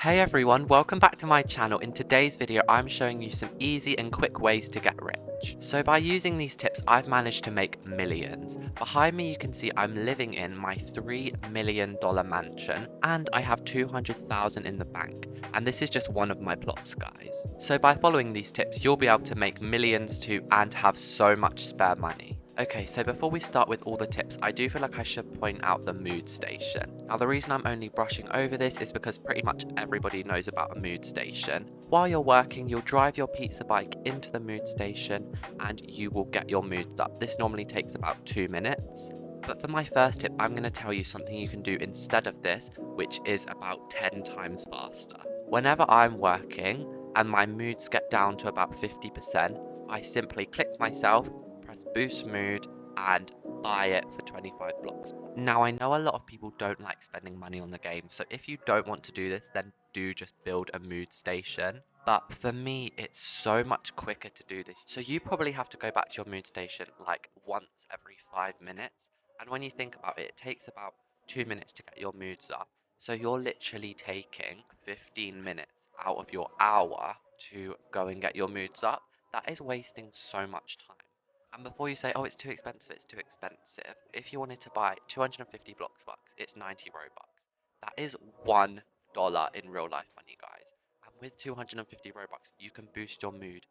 Hey everyone, welcome back to my channel. In today's video, I'm showing you some easy and quick ways to get rich. So by using these tips, I've managed to make millions. Behind me, you can see I'm living in my $3 million mansion and I have 200,000 in the bank. And this is just one of my plots, guys. So by following these tips, you'll be able to make millions too and have so much spare money. Okay, so before we start with all the tips, I do feel like I should point out the mood station. Now, the reason I'm only brushing over this is because pretty much everybody knows about a mood station. While you're working, you'll drive your pizza bike into the mood station and you will get your moods up. This normally takes about 2 minutes. But for my first tip, I'm going to tell you something you can do instead of this, which is about 10 times faster. Whenever I'm working and my moods get down to about 50%, I simply click myself, press boost mood and buy it for 25 blocks. Now I know a lot of people don't like spending money on the game, so if you don't want to do this, then do just build a mood station. But for me, it's so much quicker to do this. So you probably have to go back to your mood station like once every 5 minutes. And when you think about it, it takes about 2 minutes to get your moods up. So you're literally taking 15 minutes out of your hour to go and get your moods up. That is wasting so much time. And before you say, oh, it's too expensive, if you wanted to buy 250 Bloxburg, it's 90 Robux. That is $1 in real life money, guys. And with 250 Robux, you can boost your mood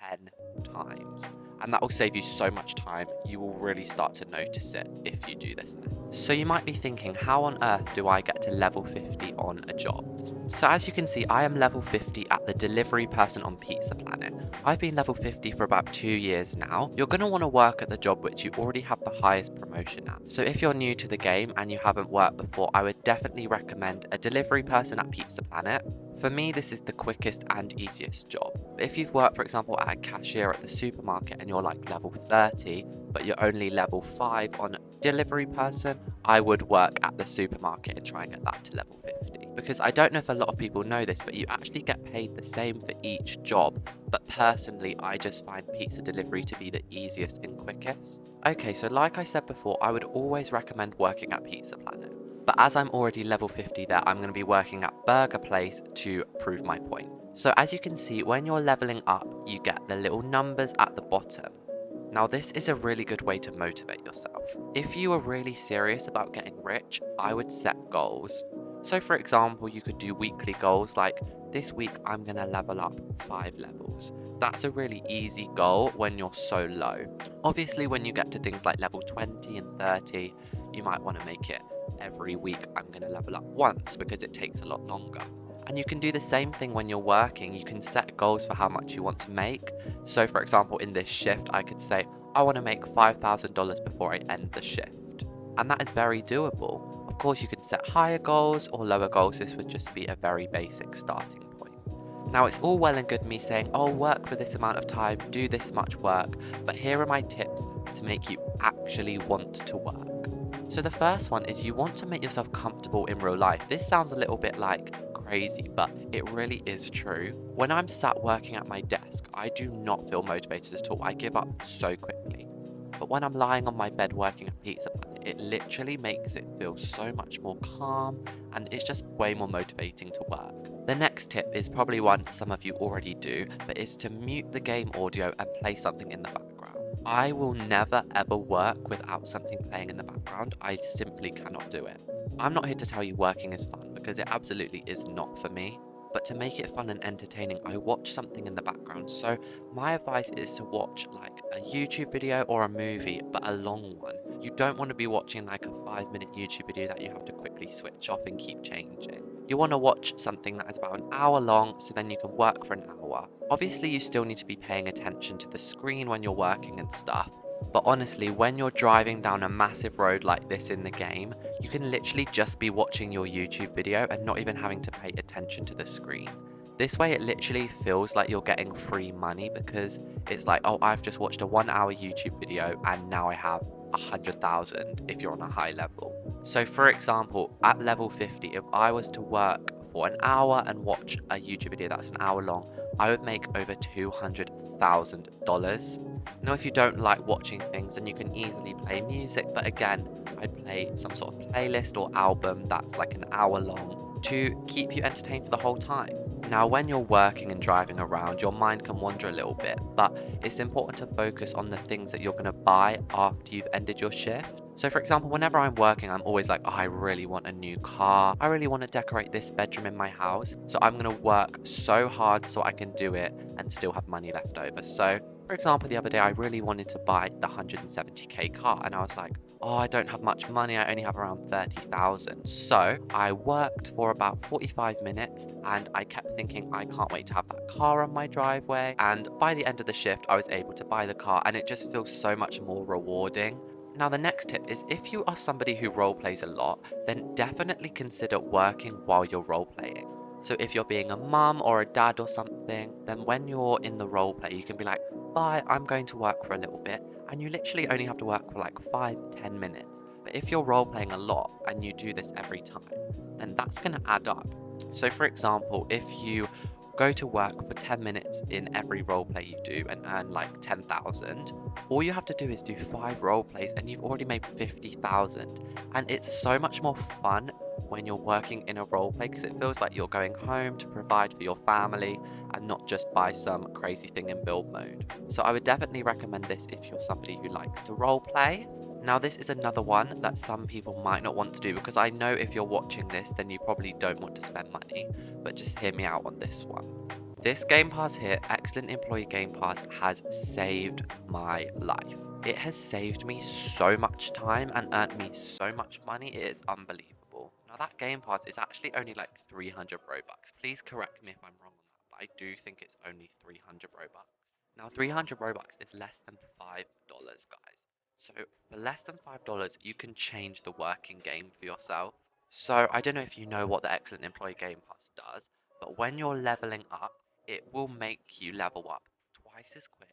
10 times. And that will save you so much time, you will really start to notice it if you do this now. So you might be thinking, how on earth do I get to level 50 on a job? So as you can see, I am level 50 at the delivery person on Pizza Planet. I've been level 50 for about 2 years now. You're going to want to work at the job which you already have the highest promotion at. So if you're new to the game and you haven't worked before, I would definitely recommend a delivery person at Pizza Planet. For me, this is the quickest and easiest job. But if you've worked, for example, at a cashier at the supermarket and you're like level 30, but you're only level 5 on delivery person, I would work at the supermarket and try and get that to level 50. Because I don't know if a lot of people know this, but you actually get paid the same for each job. But personally, I just find pizza delivery to be the easiest and quickest. Okay, so like I said before, I would always recommend working at Pizza Planet. But as I'm already level 50 there, I'm going to be working at Burger Place to prove my point. So as you can see, when you're leveling up, you get the little numbers at the bottom. Now this is a really good way to motivate yourself. If you are really serious about getting rich, I would set goals. So for example, you could do weekly goals like, this week I'm going to level up 5 levels. That's a really easy goal when you're so low. Obviously when you get to things like level 20 and 30, you might want to make it every week I'm going to level up once because it takes a lot longer. And you can do the same thing when you're working. You can set goals for how much you want to make. So for example, in this shift, I could say, I want to make $5,000 before I end the shift. And that is very doable. Of course, you can set higher goals or lower goals. This would just be a very basic starting point. Now, it's all well and good me saying, oh, work for this amount of time, do this much work. But here are my tips to make you actually want to work. So the first one is you want to make yourself comfortable in real life. This sounds a little bit like crazy, but it really is true. When I'm sat working at my desk, I do not feel motivated at all. I give up so quickly. But when I'm lying on my bed working at Pizza Planet, it literally makes it feel so much more calm and it's just way more motivating to work. The next tip is probably one some of you already do, but it's to mute the game audio and play something in the background. I will never ever work without something playing in the background. I simply cannot do it. I'm not here to tell you working is fun because it absolutely is not for me. But to make it fun and entertaining, I watch something in the background. So my advice is to watch like a YouTube video or a movie, but a long one. You don't want to be watching like a 5-minute YouTube video that you have to quickly switch off and keep changing. You want to watch something that is about an hour long, so then you can work for an hour. Obviously, you still need to be paying attention to the screen when you're working and stuff. But honestly, when you're driving down a massive road like this in the game, you can literally just be watching your YouTube video and not even having to pay attention to the screen. This way it literally feels like you're getting free money because it's like, oh, I've just watched a 1-hour YouTube video and now I have 100,000 if you're on a high level. So for example, at level 50, if I was to work for an hour and watch a YouTube video that's an hour long, I would make over $200,000. Now if you don't like watching things, then you can easily play music, but again, I'd play some sort of playlist or album that's like an hour long to keep you entertained for the whole time. Now, when you're working and driving around, your mind can wander a little bit, but it's important to focus on the things that you're going to buy after you've ended your shift. So for example, whenever I'm working, I'm always like, oh, I really want a new car. I really want to decorate this bedroom in my house. So I'm going to work so hard so I can do it and still have money left over. So for example, the other day, I really wanted to buy the 170k car. And I was like, oh, I don't have much money. I only have around 30,000. So I worked for about 45 minutes and I kept thinking, I can't wait to have that car on my driveway. And by the end of the shift, I was able to buy the car and it just feels so much more rewarding. Now, the next tip is if you are somebody who role plays a lot, then definitely consider working while you're role playing. So if you're being a mum or a dad or something, then when you're in the role play, you can be like, bye, I'm going to work for a little bit. And you literally only have to work for like 5-10 minutes. But if you're role playing a lot and you do this every time, then that's going to add up. So for example, if you go to work for 10 minutes in every role play you do and earn like 10,000, all you have to do is do 5 role plays and you've already made 50,000. And it's so much more fun when you're working in a role play because it feels like you're going home to provide for your family and not just buy some crazy thing in build mode. So I would definitely recommend this if you're somebody who likes to role play. Now this is another one that some people might not want to do because I know if you're watching this then you probably don't want to spend money, but just hear me out on this one. This Game Pass here, Excellent Employee Game Pass, has saved my life. It has saved me so much time and earned me so much money, it is unbelievable. Now that Game Pass is actually only like 300 Robux. Please correct me if I'm wrong on that, but I do think it's only 300 Robux. Now 300 Robux is less than $5, guys. So for less than $5, you can change the working game for yourself. So I don't know if you know what the Excellent Employee Game Pass does, but when you're leveling up, it will make you level up twice as quick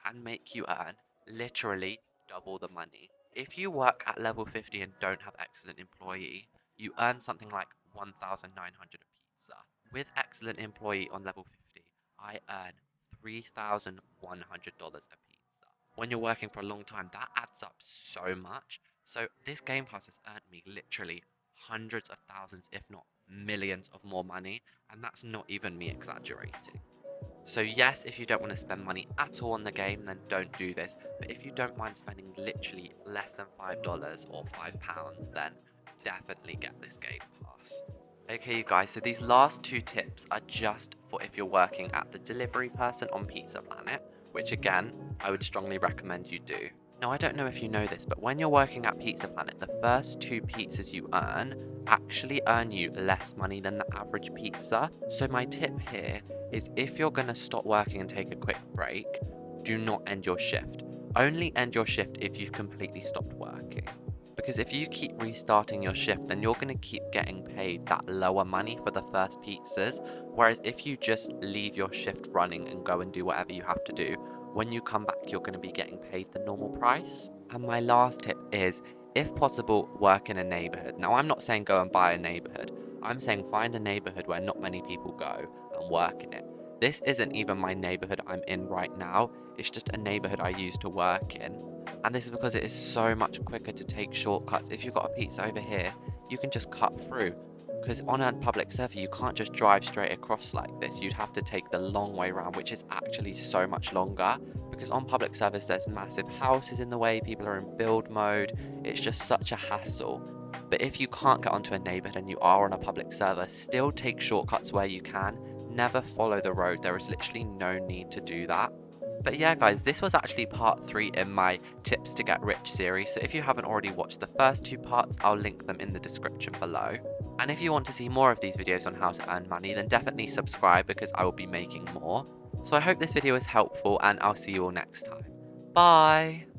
and make you earn literally double the money. If you work at level 50 and don't have Excellent Employee, you earn something like 1,900 a pizza. With Excellent Employee on level 50, I earn $3,100 a pizza. When you're working for a long time, that adds up so much. So this Game Pass has earned me literally hundreds of thousands, if not millions of more money, and that's not even me exaggerating. So yes, if you don't want to spend money at all on the game, then don't do this. But if you don't mind spending literally less than $5 or £5, then definitely get this Game Pass. Okay, you guys, so these last 2 tips are just for if you're working at the delivery person on Pizza Planet, which again, I would strongly recommend you do. Now, I don't know if you know this, but when you're working at Pizza Planet, the first 2 pizzas you earn actually earn you less money than the average pizza. So my tip here is if you're going to stop working and take a quick break, do not end your shift. Only end your shift if you've completely stopped working. Because if you keep restarting your shift, then you're going to keep getting paid that lower money for the first pizzas. Whereas if you just leave your shift running and go and do whatever you have to do, when you come back, you're going to be getting paid the normal price. And my last tip is, if possible, work in a neighborhood. Now, I'm not saying go and buy a neighborhood. I'm saying find a neighborhood where not many people go and work in it. This isn't even my neighborhood I'm in right now. It's just a neighborhood I used to work in. And this is because it is so much quicker to take shortcuts. If you've got a pizza over here, you can just cut through. Because on a public server, you can't just drive straight across like this. You'd have to take the long way around, which is actually so much longer. Because on public servers, there's massive houses in the way, people are in build mode. It's just such a hassle. But if you can't get onto a neighborhood and you are on a public server, still take shortcuts where you can. Never follow the road. There is literally no need to do that. But yeah, guys, this was actually part 3 in my Tips to Get Rich series. So if you haven't already watched the first 2 parts, I'll link them in the description below. And if you want to see more of these videos on how to earn money, then definitely subscribe because I will be making more. So I hope this video was helpful and I'll see you all next time. Bye!